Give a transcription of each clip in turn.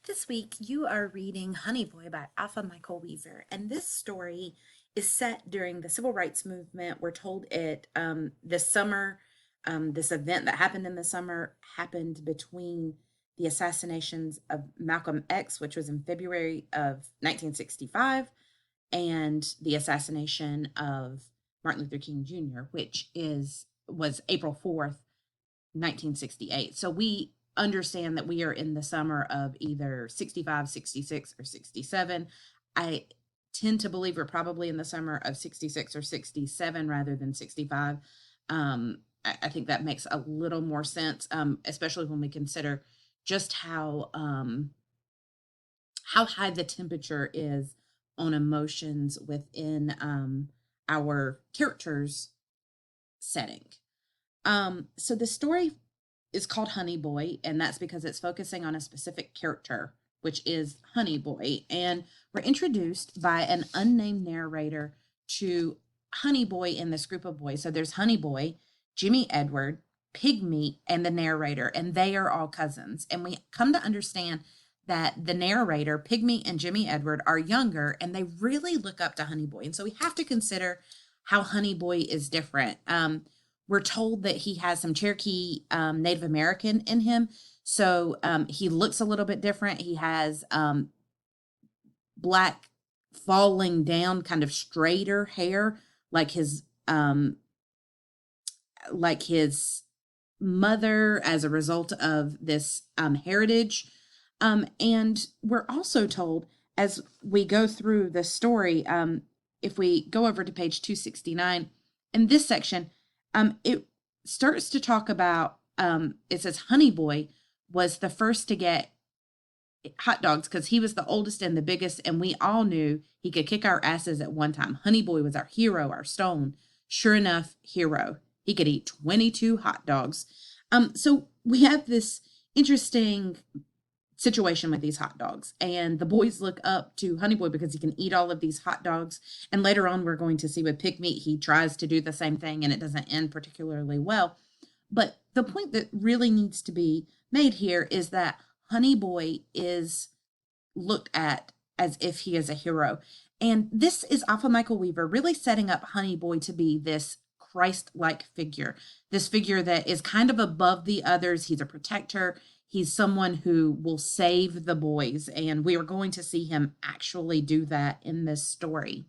This week, you are reading Honey Boy by Alpha Michael Weaver, and this story is set during the Civil Rights Movement. We're told this summer, this event that happened in the summer happened between the assassinations of Malcolm X, which was in February of 1965, and the assassination of Martin Luther King Jr., which was April 4th, 1968. So we understand that we are in the summer of either 65, 66, or 67. I tend to believe we're probably in the summer of 66 or 67 rather than 65. I think that makes a little more sense, especially when we consider just how high the temperature is on emotions within our characters' setting. So the story is called Honey Boy, and that's because it's focusing on a specific character, which is Honey Boy. And we're introduced by an unnamed narrator to Honey Boy in this group of boys. So there's Honey Boy, Jimmy Edward, Pigmeat, and the narrator, and they are all cousins. And we come to understand that the narrator, Pigmeat and Jimmy Edward, are younger and they really look up to Honey Boy. And so we have to consider how Honey Boy is different. We're told that he has some Cherokee Native American in him. So he looks a little bit different. He has black falling down, kind of straighter hair, like his mother as a result of this heritage. And we're also told as we go through the story, if we go over to page 269, in this section, it starts to talk about, it says Honey Boy was the first to get hot dogs because he was the oldest and the biggest, and we all knew he could kick our asses at one time. Honey Boy was our hero, our stone. Sure enough, hero. He could eat 22 hot dogs. So we have this interesting situation with these hot dogs, and the boys look up to Honey Boy because he can eat all of these hot dogs. And later on, we're going to see with Pigmeat, he tries to do the same thing and it doesn't end particularly well. But the point that really needs to be made here is that Honey Boy is looked at as if he is a hero. And this is Alpha Michael Weaver really setting up Honey Boy to be this Christ-like figure, this figure that is kind of above the others. He's a protector. He's someone who will save the boys, and we are going to see him actually do that in this story.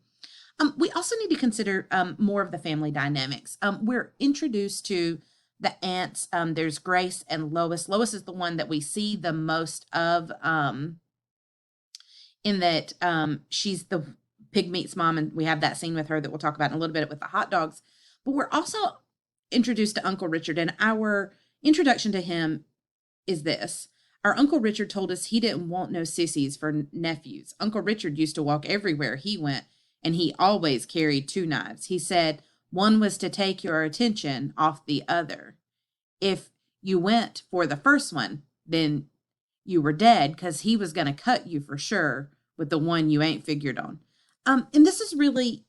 We also need to consider more of the family dynamics. We're introduced to the aunts. There's Grace and Lois. Lois is the one that we see the most of, in that she's the Pigmeat's mom, and we have that scene with her that we'll talk about in a little bit with the hot dogs. But we're also introduced to Uncle Richard, and our introduction to him is this. Our Uncle Richard told us he didn't want no sissies for nephews. Uncle Richard used to walk everywhere he went, and he always carried two knives. He said one was to take your attention off the other. If you went for the first one, then you were dead because he was going to cut you for sure with the one you ain't figured on. And this is really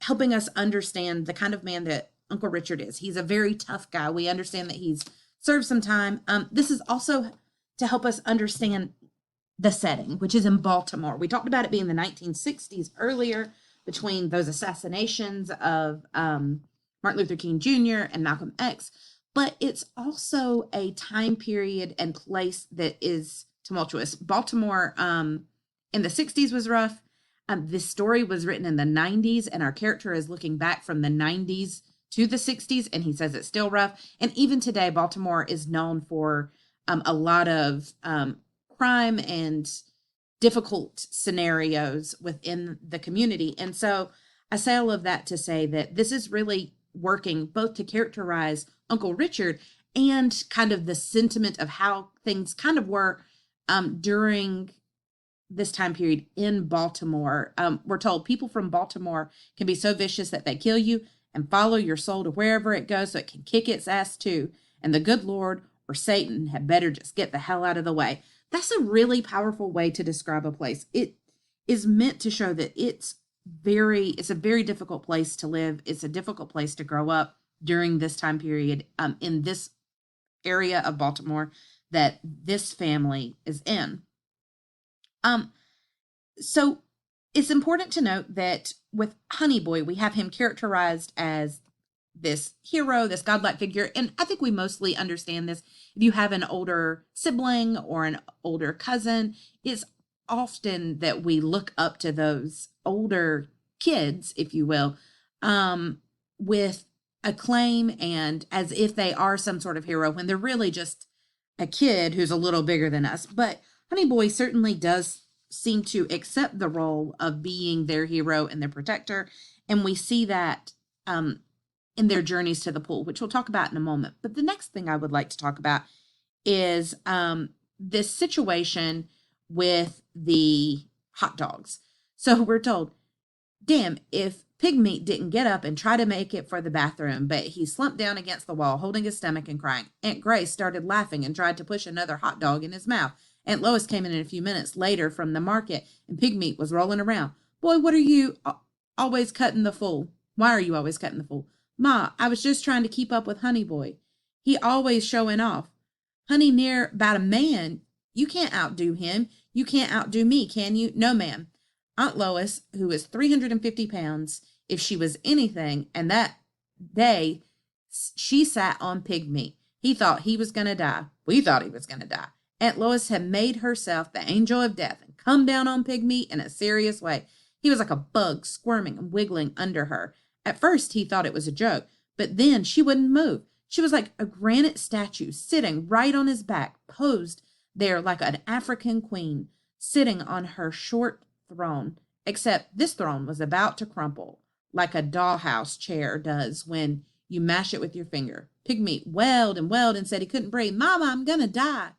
helping us understand the kind of man that Uncle Richard is. He's a very tough guy. We understand that he's served some time. This is also to help us understand the setting, which is in Baltimore. We talked about it being the 1960s earlier between those assassinations of Martin Luther King Jr. and Malcolm X, but it's also a time period and place that is tumultuous. Baltimore in the 60s was rough. This story was written in the 90s, and our character is looking back from the 90s to the 60s, and he says it's still rough. And even today, Baltimore is known for a lot of crime and difficult scenarios within the community. And so I say all of that to say that this is really working both to characterize Uncle Richard and kind of the sentiment of how things kind of were during this time period in Baltimore. We're told people from Baltimore can be so vicious that they kill you and follow your soul to wherever it goes so it can kick its ass too. And the good Lord or Satan had better just get the hell out of the way. That's a really powerful way to describe a place. It is meant to show that it's a very difficult place to live. It's a difficult place to grow up during this time period in this area of Baltimore that this family is in. Um, so it's important to note that with Honey Boy, we have him characterized as this hero, this godlike figure. And I think we mostly understand this. If you have an older sibling or an older cousin, it's often that we look up to those older kids, if you will, with acclaim and as if they are some sort of hero when they're really just a kid who's a little bigger than us. But Honey Boy certainly does seem to accept the role of being their hero and their protector. And we see that in their journeys to the pool, which we'll talk about in a moment. But the next thing I would like to talk about is this situation with the hot dogs. So we're told, damn, if Pigmeat didn't get up and try to make it for the bathroom, but he slumped down against the wall, holding his stomach and crying. Aunt Grace started laughing and tried to push another hot dog in his mouth. Aunt Lois came in a few minutes later from the market, and Pigmeat was rolling around. Boy, what are you always cutting the fool? Why are you always cutting the fool? Ma, I was just trying to keep up with Honey Boy. He always showing off. Honey near about a man. You can't outdo him. You can't outdo me, can you? No, ma'am. Aunt Lois, who is 350 pounds, if she was anything, and that day she sat on Pigmeat. He thought he was going to die. We thought he was going to die. Aunt Lois had made herself the angel of death and come down on Pigmeat in a serious way. He was like a bug squirming and wiggling under her. At first, he thought it was a joke, but then she wouldn't move. She was like a granite statue sitting right on his back, posed there like an African queen, sitting on her short throne, except this throne was about to crumple like a dollhouse chair does when you mash it with your finger. Pigmeat wailed and said he couldn't breathe. Mama, I'm going to die.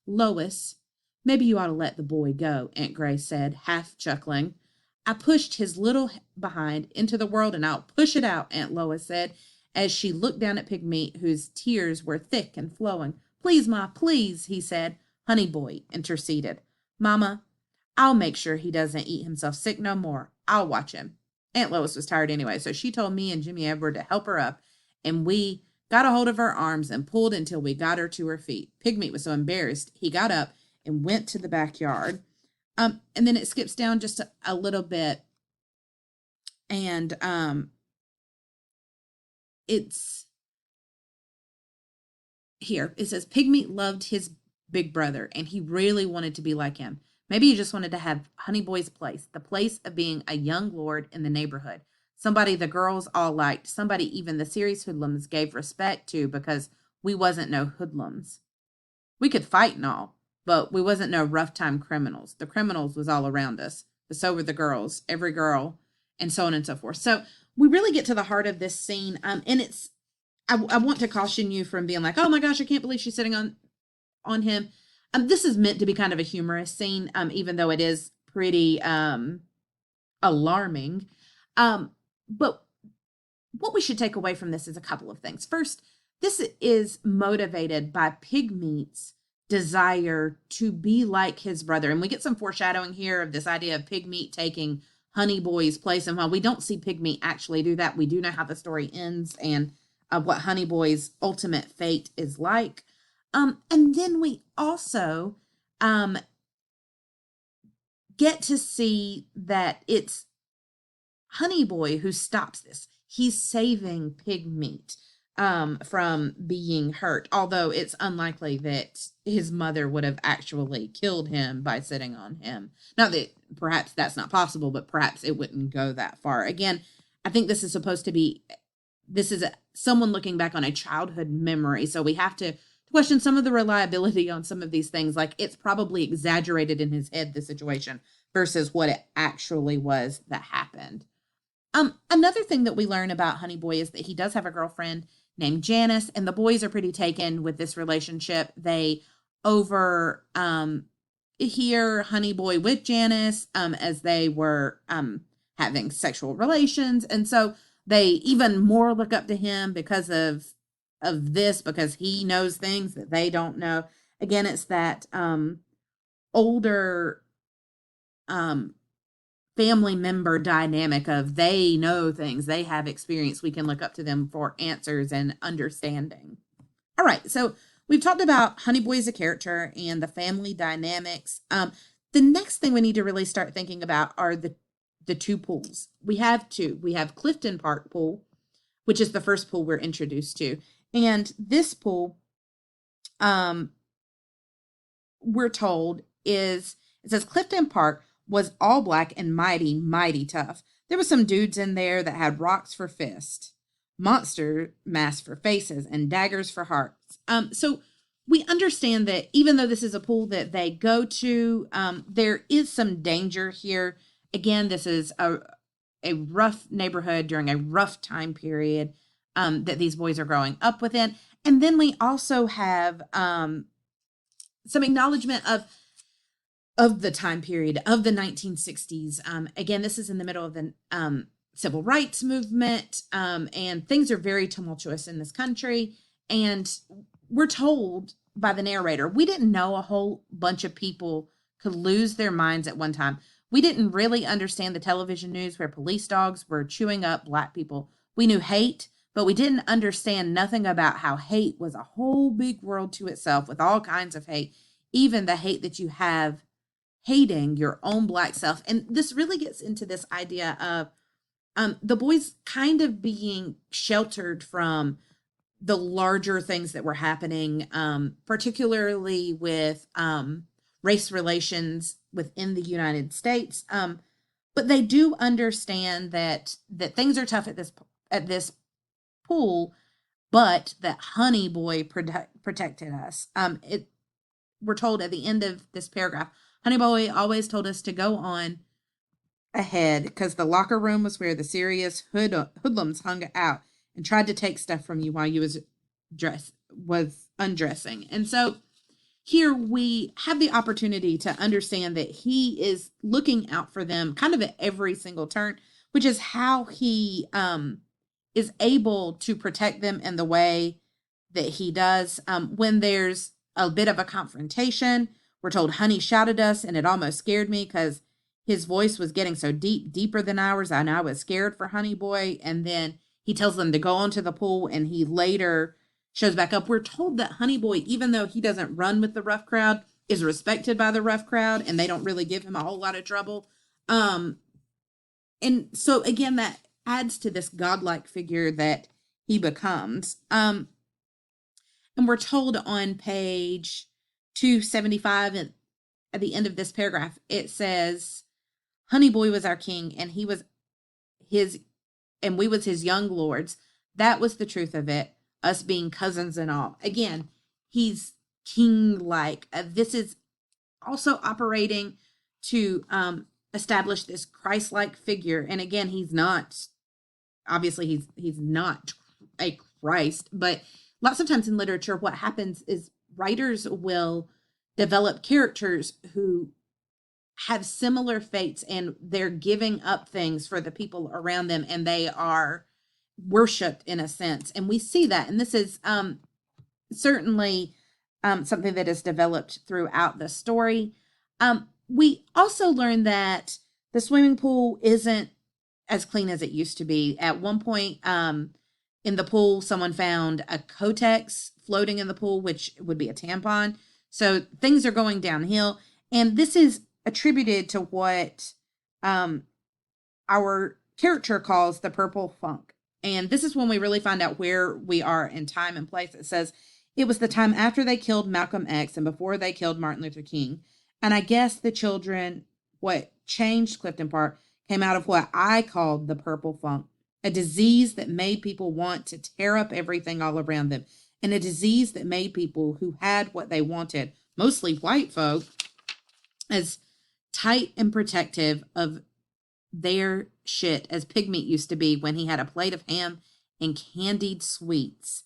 Lois, maybe you ought to let the boy go, Aunt Grace said, half chuckling. I pushed his little behind into the world, and I'll push it out, Aunt Lois said, as she looked down at Pigmeat, whose tears were thick and flowing. Please, Ma, please, he said. Honey Boy interceded. Mama, I'll make sure he doesn't eat himself sick no more. I'll watch him. Aunt Lois was tired anyway, so she told me and Jimmy Edward to help her up, and we got a hold of her arms and pulled until we got her to her feet. Pigmeat was so embarrassed, he got up and went to the backyard. And then it skips down just a little bit, and it's here. It says Pigmeat loved his big brother, and he really wanted to be like him. Maybe he just wanted to have Honey Boy's place, the place of being a young lord in the neighborhood. Somebody the girls all liked, somebody even the serious hoodlums gave respect to because we wasn't no hoodlums. We could fight and all, but we wasn't no rough time criminals. The criminals was all around us, but so were the girls, every girl, and so on and so forth. So we really get to the heart of this scene, and it's I want to caution you from being like, oh my gosh, I can't believe she's sitting on him. This is meant to be kind of a humorous scene, even though it is pretty alarming. But what we should take away from this is a couple of things. First, this is motivated by Pigmeat's desire to be like his brother. And we get some foreshadowing here of this idea of Pigmeat taking Honey Boy's place. And while we don't see Pigmeat actually do that, we do know how the story ends and what Honey Boy's ultimate fate is like. And then we also get to see that it's Honey Boy who stops this. He's saving Pigmeat from being hurt, although it's unlikely that his mother would have actually killed him by sitting on him. Not that perhaps that's not possible, but perhaps it wouldn't go that far. Again, I think this is supposed to be, someone looking back on a childhood memory, so we have to question some of the reliability on some of these things. Like, it's probably exaggerated in his head, the situation, versus what it actually was that happened. Another thing that we learn about Honey Boy is that he does have a girlfriend named Janice, and the boys are pretty taken with this relationship. They over hear Honey Boy with Janice as they were having sexual relations, and so they even more look up to him because of this, because he knows things that they don't know. Again, it's that older family member dynamic of they know things, they have experience, we can look up to them for answers and understanding. All right, so we've talked about Honey Boy as a character and the family dynamics. The next thing we need to really start thinking about are the two pools. We have two. We have Clifton Park Pool, which is the first pool we're introduced to. And this pool, we're told is, it says Clifton Park was all black and mighty, mighty tough. There was some dudes in there that had rocks for fists, monster masks for faces, and daggers for hearts. So we understand that even though this is a pool that they go to, there is some danger here. Again, this is a rough neighborhood during a rough time period that these boys are growing up within. And then we also have some acknowledgement of the time period of the 1960s. Again, this is in the middle of the civil rights movement, and things are very tumultuous in this country. And we're told by the narrator, we didn't know a whole bunch of people could lose their minds at one time. We didn't really understand the television news where police dogs were chewing up Black people. We knew hate, but we didn't understand nothing about how hate was a whole big world to itself with all kinds of hate, even the hate that you have hating your own Black self. And this really gets into this idea of the boys kind of being sheltered from the larger things that were happening, particularly with race relations within the United States. But they do understand that things are tough at this pool, but that Honey Boy protected us. We're told at the end of this paragraph, Honey Boy always told us to go on ahead because the locker room was where the serious hoodlums hung out and tried to take stuff from you while you was undressing. And so here we have the opportunity to understand that he is looking out for them kind of at every single turn, which is how he is able to protect them in the way that he does. When there's a bit of a confrontation, we're told Honey shouted us and it almost scared me because his voice was getting so deeper than ours, and I was scared for Honey Boy. And then he tells them to go onto the pool, and he later shows back up. We're told that Honey Boy, even though he doesn't run with the rough crowd, is respected by the rough crowd, and they don't really give him a whole lot of trouble. And so again, that adds to this godlike figure that he becomes. And we're told on page 275 at the end of this paragraph, it says, Honey Boy was our king, and we was his young lords. That was the truth of it, us being cousins and all. Again, he's king-like. This is also operating to establish this Christ-like figure. And again, he's not a Christ, but lots of times in literature, what happens is writers will develop characters who have similar fates, and they're giving up things for the people around them, and they are worshipped in a sense. And we see that, and this is certainly something that is developed throughout the story. We also learn that the swimming pool isn't as clean as it used to be. At one point in the pool, someone found a Kotex floating in the pool, which would be a tampon. So things are going downhill. And this is attributed to what our character calls the purple funk. And this is when we really find out where we are in time and place. It says, it was the time after they killed Malcolm X and before they killed Martin Luther King. And I guess the children, what changed Clifton Park, came out of what I called the purple funk, a disease that made people want to tear up everything all around them, and a disease that made people who had what they wanted, mostly white folk, as tight and protective of their shit as Pigmeat used to be when he had a plate of ham and candied sweets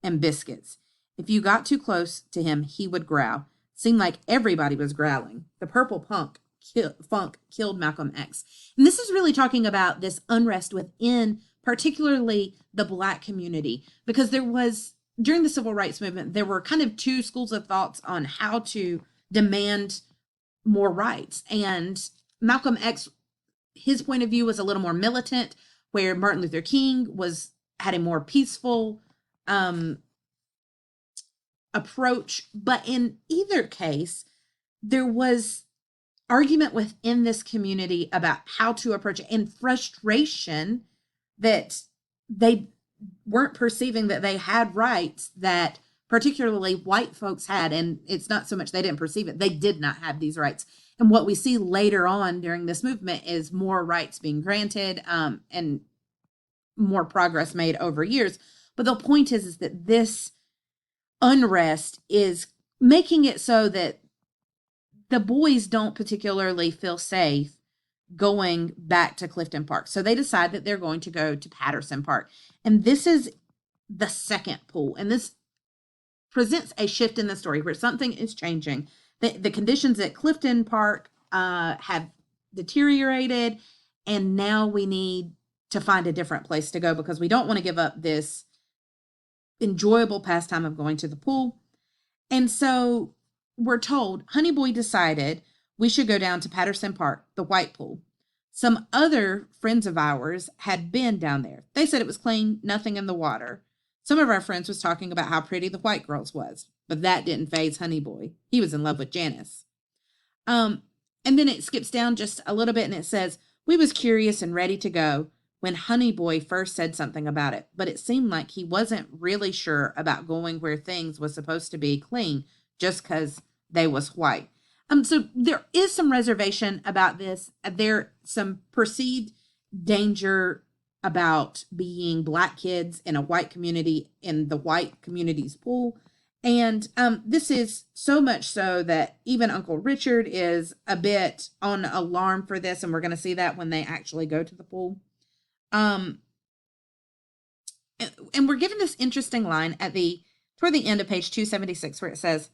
and biscuits. If you got too close to him, he would growl. Seemed like everybody was growling. The purple funk killed Malcolm X. And this is really talking about this unrest within particularly the Black community, because there was, during the civil rights movement, there were kind of two schools of thoughts on how to demand more rights. And Malcolm X, his point of view was a little more militant, where Martin Luther King had a more peaceful approach. But in either case, there was argument within this community about how to approach it, and frustration that they weren't perceiving that they had rights that particularly white folks had. And it's not so much they didn't perceive it, they did not have these rights. And what we see later on during this movement is more rights being granted, and more progress made over years. But the point is that this unrest is making it so that the boys don't particularly feel safe going back to Clifton Park. So they decide that they're going to go to Patterson Park. And this is the second pool. And this presents a shift in the story where something is changing. The conditions at Clifton Park have deteriorated, and now we need to find a different place to go because we don't want to give up this enjoyable pastime of going to the pool. And so we're told Honey Boy decided we should go down to Patterson Park, the white pool. Some other friends of ours had been down there. They said it was clean, nothing in the water. Some of our friends was talking about how pretty the white girls was, but that didn't faze Honey Boy. He was in love with Janice. And then it skips down just a little bit and it says, we was curious and ready to go when Honey Boy first said something about it, but it seemed like he wasn't really sure about going where things was supposed to be clean just because they was white. So there is some reservation about this. There some perceived danger about being Black kids in a white community in the white community's pool. And this is so much so that even Uncle Richard is a bit on alarm for this. And we're going to see that when they actually go to the pool. And we're given this interesting line toward the end of page 276 where it says,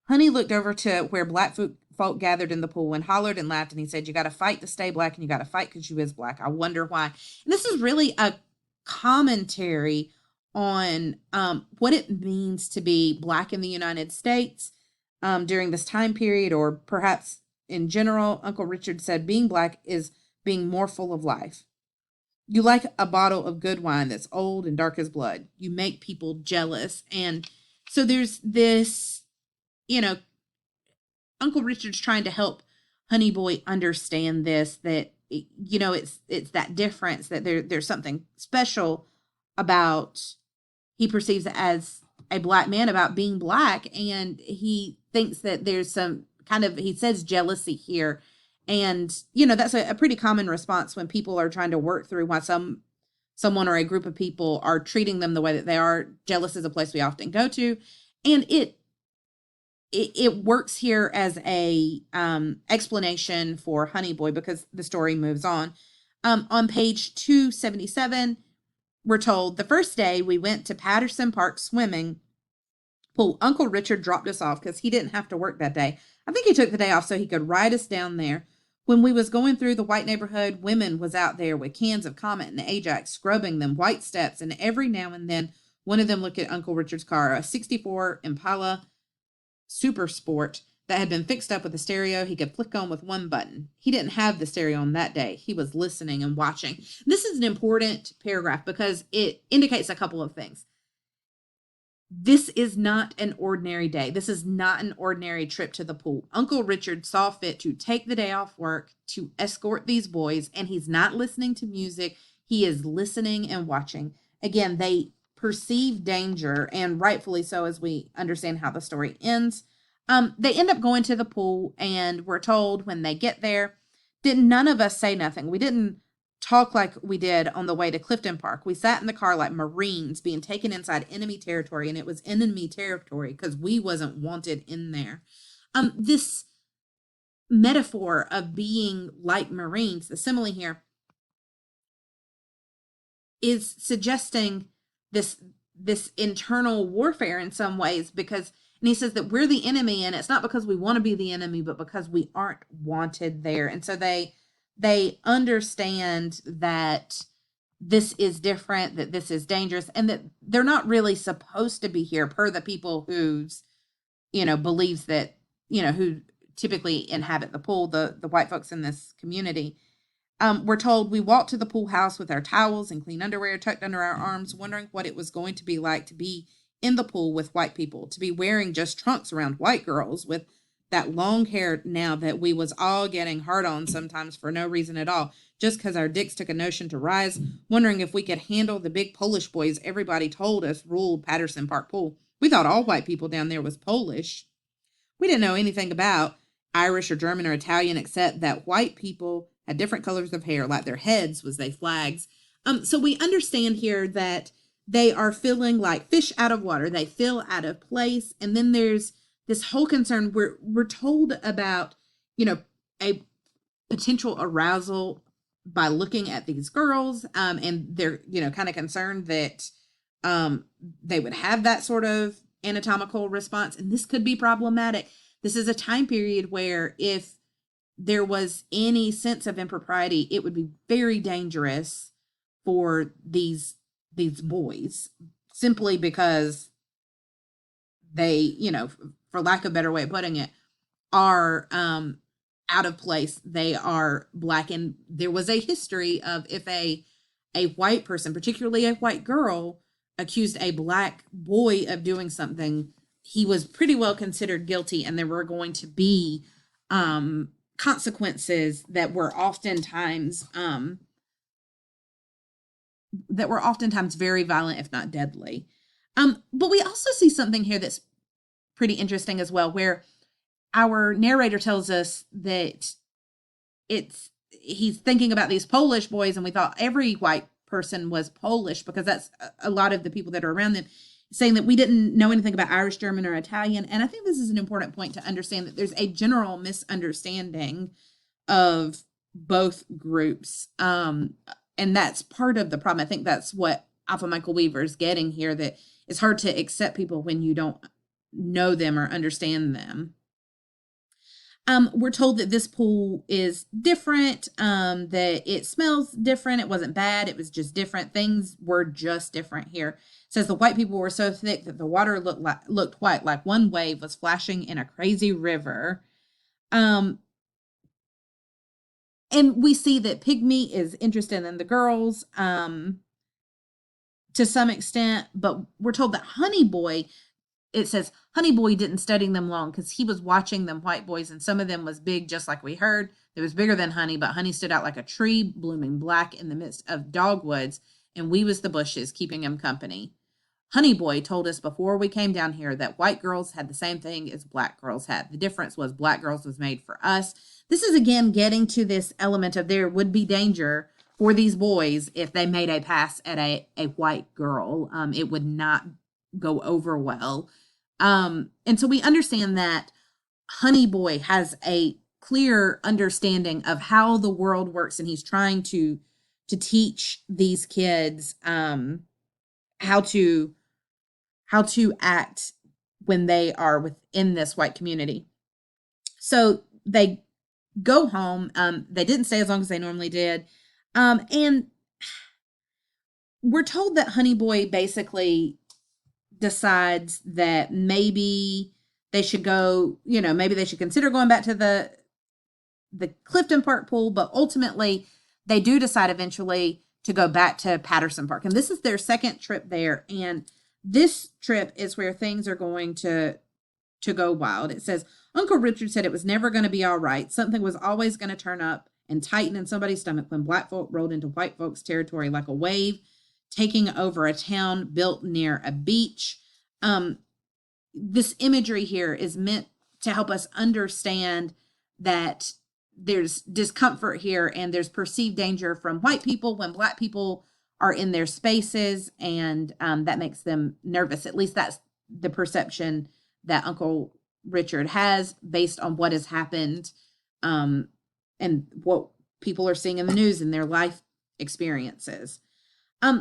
Honey looked over to where Black folk gathered in the pool and hollered and laughed. And he said, you got to fight to stay Black and you got to fight because you is Black. I wonder why. And this is really a commentary on what it means to be Black in the United States during this time period, or perhaps in general. Uncle Richard said, being Black is being more full of life. You like a bottle of good wine that's old and dark as blood. You make people jealous. And so there's this, Uncle Richard's trying to help Honey Boy understand this, that, it's that difference, that there's something special about, he perceives it as a Black man, about being Black. And he thinks that there's some kind of, he says jealousy here. And, that's a pretty common response when people are trying to work through why someone or a group of people are treating them the way that they are. Jealous is a place we often go to. And it works here as a explanation for Honey Boy because the story moves on. On page 277, we're told, the first day we went to Patterson Park swimming pool, Uncle Richard dropped us off because he didn't have to work that day. I think he took the day off so he could ride us down there. When we was going through the white neighborhood, women was out there with cans of Comet and Ajax, scrubbing them white steps, and every now and then one of them looked at Uncle Richard's car, a 64 Impala Super Sport that had been fixed up with a stereo he could flick on with one button. He didn't have the stereo on that day. He was listening and watching. This is an important paragraph because it indicates a couple of things. This is not an ordinary day. This is not an ordinary trip to the pool. Uncle Richard saw fit to take the day off work to escort these boys, and he's not listening to music. He is listening and watching. Again, they perceive danger, and rightfully so, as we understand how the story ends. They end up going to the pool, and we're told when they get there, none of us say nothing. We didn't talk like we did on the way to Clifton Park. We sat in the car like Marines being taken inside enemy territory, and it was enemy territory because we wasn't wanted in there. This metaphor of being like Marines, the simile here, is suggesting this internal warfare in some ways, because, and he says that we're the enemy, and it's not because we want to be the enemy, but because we aren't wanted there. And so they understand that this is different, that this is dangerous, and that they're not really supposed to be here per the people who's, believes that, who typically inhabit the pool, the white folks in this community. We're told we walked to the pool house with our towels and clean underwear tucked under our arms, wondering what it was going to be like to be in the pool with white people, to be wearing just trunks around white girls with that long hair now that we was all getting hard on sometimes for no reason at all, just because our dicks took a notion to rise, wondering if we could handle the big Polish boys everybody told us ruled Patterson Park Pool. We thought all white people down there was Polish. We didn't know anything about Irish or German or Italian except that white people had different colors of hair, like their heads was they flags. So we understand here that they are feeling like fish out of water. They feel out of place. And then there's this whole concern. We're told about, a potential arousal by looking at these girls. And they're, kind of concerned that they would have that sort of anatomical response. And this could be problematic. This is a time period where if there was any sense of impropriety, it would be very dangerous for these boys, simply because they, for lack of a better way of putting it, are out of place. They are Black. And there was a history of if a white person, particularly a white girl, accused a Black boy of doing something, he was pretty well considered guilty, and there were going to be consequences that were oftentimes very violent, if not deadly. But we also see something here that's pretty interesting as well, where our narrator tells us that he's thinking about these Polish boys, and we thought every white person was Polish because that's a lot of the people that are around them, saying that we didn't know anything about Irish, German, or Italian. And I think this is an important point to understand, that there's a general misunderstanding of both groups. And that's part of the problem. I think that's what Alpha Michael Weaver is getting here, that it's hard to accept people when you don't know them or understand them. We're told that this pool is different, that it smells different. It wasn't bad. It was just different. Things were just different here. It says the white people were so thick that the water looked white, like one wave was flashing in a crazy river. And we see that Pigmeat is interested in the girls, to some extent, but we're told that Honey Boy, it says Honey Boy didn't study them long because he was watching them white boys, and some of them was big, just like we heard. It was bigger than Honey, but Honey stood out like a tree, blooming black in the midst of dogwoods, and we was the bushes, keeping him company. Honey Boy told us before we came down here that white girls had the same thing as Black girls had. The difference was Black girls was made for us. This is, again, getting to this element of there would be danger for these boys if they made a pass at a white girl. It would not go over well. And so we understand that Honey Boy has a clear understanding of how the world works, and he's trying to teach these kids how to act when they are within this white community. So they go home. They didn't stay as long as they normally did. And we're told that Honey Boy basically decides that maybe they should go, maybe they should consider going back to the Clifton Park pool, but ultimately they do decide eventually to go back to Patterson Park. And this is their second trip there. And this trip is where things are going to go wild. It says, Uncle Richard said it was never going to be all right. Something was always going to turn up and tighten in somebody's stomach when Black folk rolled into white folks' territory like a wave, taking over a town built near a beach. This imagery here is meant to help us understand that there's discomfort here and there's perceived danger from white people when Black people are in their spaces, and that makes them nervous. At least that's the perception that Uncle Richard has based on what has happened, and what people are seeing in the news and their life experiences.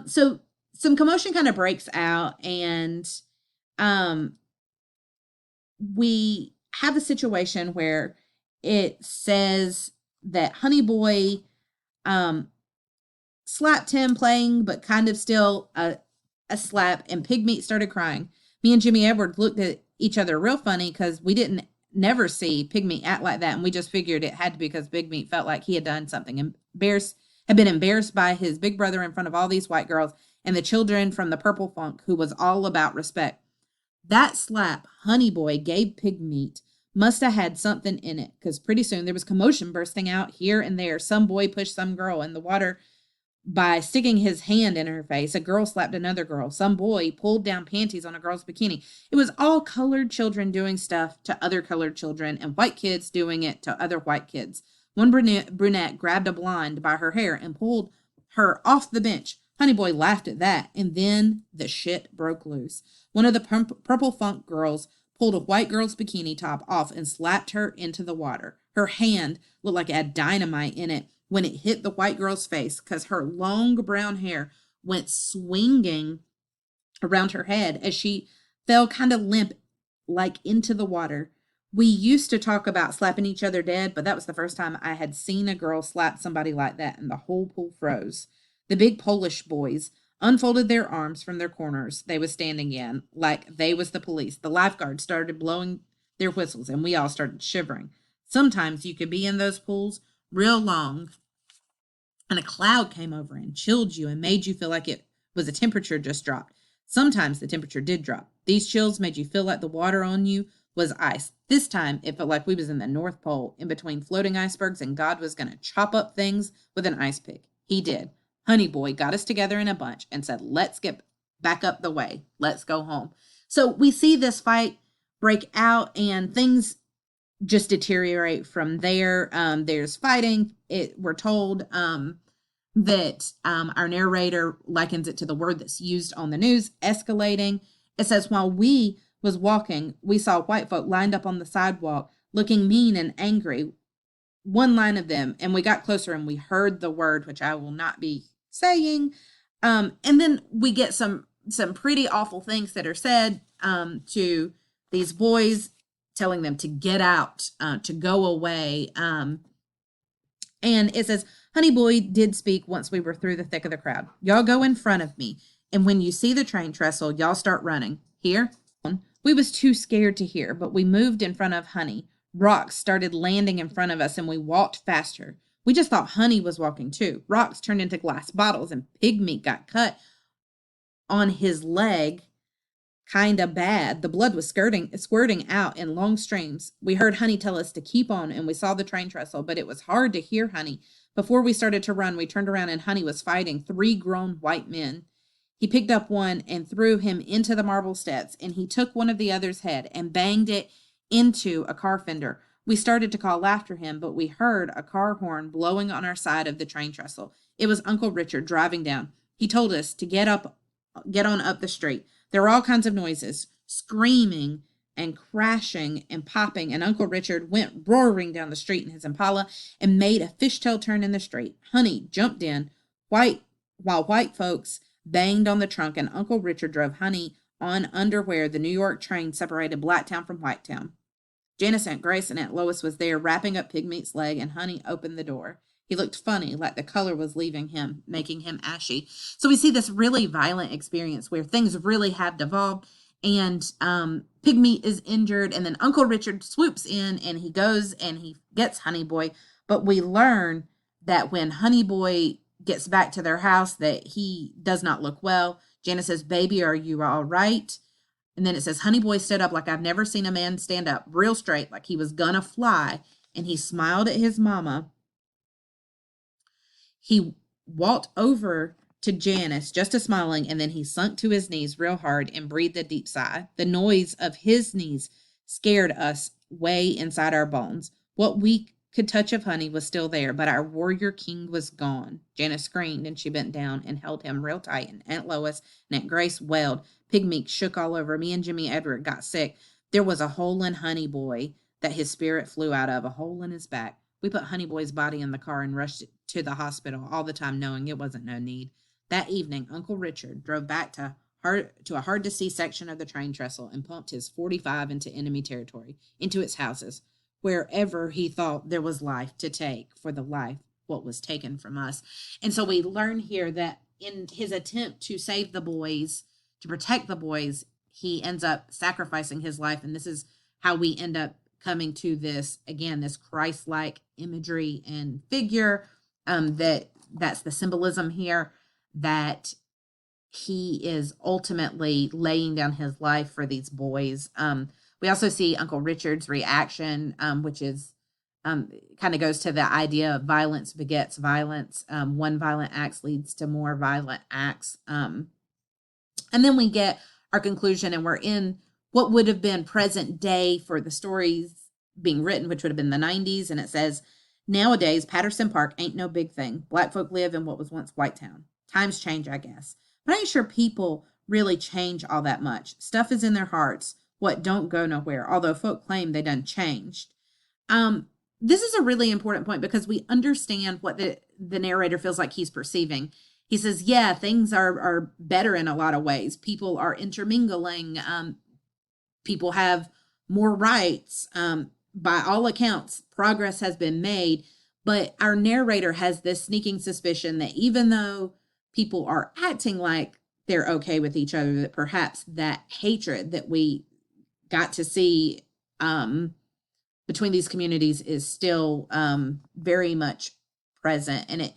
So some commotion kind of breaks out, and we have a situation where it says that Honey Boy slapped him playing, but kind of still a slap, and Pigmeat started crying. Me and Jimmy Edwards looked at each other real funny because we didn't never see Pigmeat act like that, and we just figured it had to be because Pigmeat felt like he had done something. Had been embarrassed by his big brother in front of all these white girls and the children from the Purple Funk, who was all about respect. That slap Honey Boy gave Pigmeat Must have had something in it, because pretty soon there was commotion bursting out here and there. Some boy pushed some girl in the water by sticking his hand in her face. A girl slapped another girl. Some boy pulled down panties on a girl's bikini. It was all colored children doing stuff to other colored children, and white kids doing it to other white kids. One brunette grabbed a blonde by her hair and pulled her off the bench. Honey Boy laughed at that, and then the shit broke loose. One of the Purple Funk girls pulled a white girl's bikini top off and slapped her into the water. Her hand looked like it had dynamite in it when it hit the white girl's face, because her long brown hair went swinging around her head as she fell kind of limp, like into the water. We used to talk about slapping each other dead, but that was the first time I had seen a girl slap somebody like that, and the whole pool froze. The big Polish boys unfolded their arms from their corners they was standing in, like they was the police. The lifeguards started blowing their whistles, and we all started shivering. Sometimes you could be in those pools real long, and a cloud came over and chilled you and made you feel like it was a temperature just dropped. Sometimes the temperature did drop. These chills made you feel like the water on you was ice. This time it felt like we was in the North Pole, in between floating icebergs, and God was going to chop up things with an ice pick. He did. Honey Boy got us together in a bunch and said, let's get back up the way. Let's go home. So we see this fight break out, and things just deteriorate from there. There's fighting. We're told that our narrator likens it to the word that's used on the news, escalating. It says, while we was walking, we saw white folk lined up on the sidewalk, looking mean and angry. One line of them, and we got closer and we heard the word, which I will not be saying. And then we get some pretty awful things that are said to these boys, telling them to get out, to go away. And it says, Honey Boy did speak once we were through the thick of the crowd. Y'all go in front of me, and when you see the train trestle, y'all start running. Here? We was too scared to hear, but we moved in front of Honey. Rocks started landing in front of us, and we walked faster. We just thought Honey was walking too. Rocks turned into glass bottles, and pig meat got cut on his leg kind of bad. The blood was squirting out in long streams. We heard Honey tell us to keep on, and we saw the train trestle, but it was hard to hear Honey. Before we started to run, we turned around, and Honey was fighting 3 grown white men. He picked up one and threw him into the marble steps, and he took one of the other's head and banged it into a car fender. We started to call after him, but we heard a car horn blowing on our side of the train trestle. It was Uncle Richard driving down. He told us to get on up the street. There were all kinds of noises, screaming and crashing and popping, and Uncle Richard went roaring down the street in his Impala and made a fishtail turn in the street. Honey jumped in, while white folks banged on the trunk, and Uncle Richard drove Honey on under where the New York train separated Blacktown from Whitetown. Janice, Aunt Grace, and Aunt Lois was there wrapping up Pigmeat's leg, and Honey opened the door. He looked funny, like the color was leaving him, making him ashy. So we see this really violent experience where things really have devolved, and Pigmeat is injured, and then Uncle Richard swoops in, and he goes and he gets Honey Boy. But we learn that when Honey Boy gets back to their house, that he does not look well. Janice says, baby, are you all right? And then it says, Honey Boy stood up like I've never seen a man stand up, real straight, like he was gonna fly. And he smiled at his mama. He walked over to Janice, just a smiling, and then he sunk to his knees real hard and breathed a deep sigh. The noise of his knees scared us way inside our bones. What we could touch of Honey was still there, but our warrior king was gone. Janice screamed, and she bent down and held him real tight, and Aunt Lois and Aunt Grace wailed. Pigmeat shook all over. Me and Jimmy Edward got sick. There was a hole in Honey Boy that his spirit flew out of, a hole in his back. We put Honey Boy's body in the car and rushed to the hospital, all the time knowing it wasn't no need. That evening, Uncle Richard drove back to a hard-to-see section of the train trestle and pumped his 45 into enemy territory, into its houses, wherever he thought there was life to take for the life what was taken from us. And so we learn here that in his attempt to save the boys, to protect the boys, he ends up sacrificing his life. And this is how we end up coming to this, again, this Christ-like imagery and figure, that's the symbolism here, that he is ultimately laying down his life for these boys. We also see Uncle Richard's reaction, which is kind of goes to the idea of violence begets violence. One violent act leads to more violent acts. And then we get our conclusion, and we're in what would have been present day for the stories being written, which would have been the 90s. And it says, nowadays, Patterson Park ain't no big thing. Black folk live in what was once Whitetown. Times change, I guess. But I ain't sure people really change all that much. Stuff is in their hearts, what don't go nowhere, although folk claim they done changed. This is a really important point because we understand what the narrator feels like he's perceiving. He says, yeah, things are better in a lot of ways. People are intermingling. People have more rights. By all accounts, progress has been made. But our narrator has this sneaking suspicion that even though people are acting like they're okay with each other, that perhaps that hatred that we got to see between these communities is still very much present. And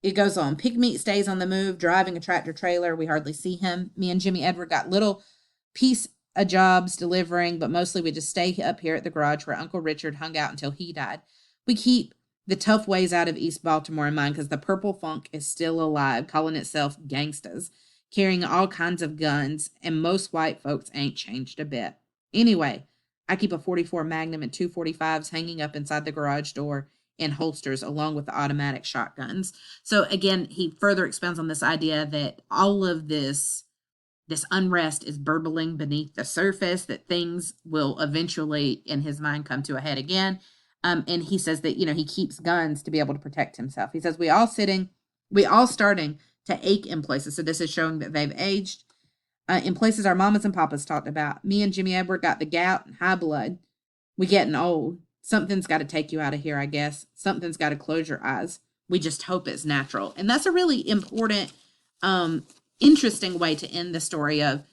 it goes on. Pigmeat stays on the move, driving a tractor trailer. We hardly see him. Me and Jimmy Edward got little piece of jobs delivering, but mostly we just stay up here at the garage where Uncle Richard hung out until he died. We keep the tough ways out of East Baltimore in mind because the purple funk is still alive, calling itself gangstas, carrying all kinds of guns, and most white folks ain't changed a bit. Anyway, I keep a .44 Magnum and 245s hanging up inside the garage door in holsters along with the automatic shotguns. So again, he further expounds on this idea that all of this unrest is burbling beneath the surface, that things will eventually, in his mind, come to a head again. And he says that, he keeps guns to be able to protect himself. He says, we all starting to ache in places. So this is showing that they've aged. In places our mamas and papas talked about. Me and Jimmy Edward got the gout and high blood. We getting old. Something's got to take you out of here, I guess. Something's got to close your eyes. We just hope it's natural. And that's a really important, interesting way to end the story of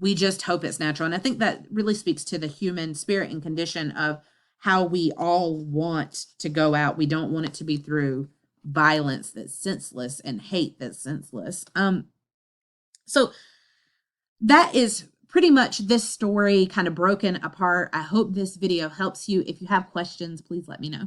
we just hope it's natural. And I think that really speaks to the human spirit and condition of how we all want to go out. We don't want it to be through violence that's senseless and hate that's senseless. So that is pretty much this story kind of broken apart. I hope this video helps you. If you have questions, please let me know.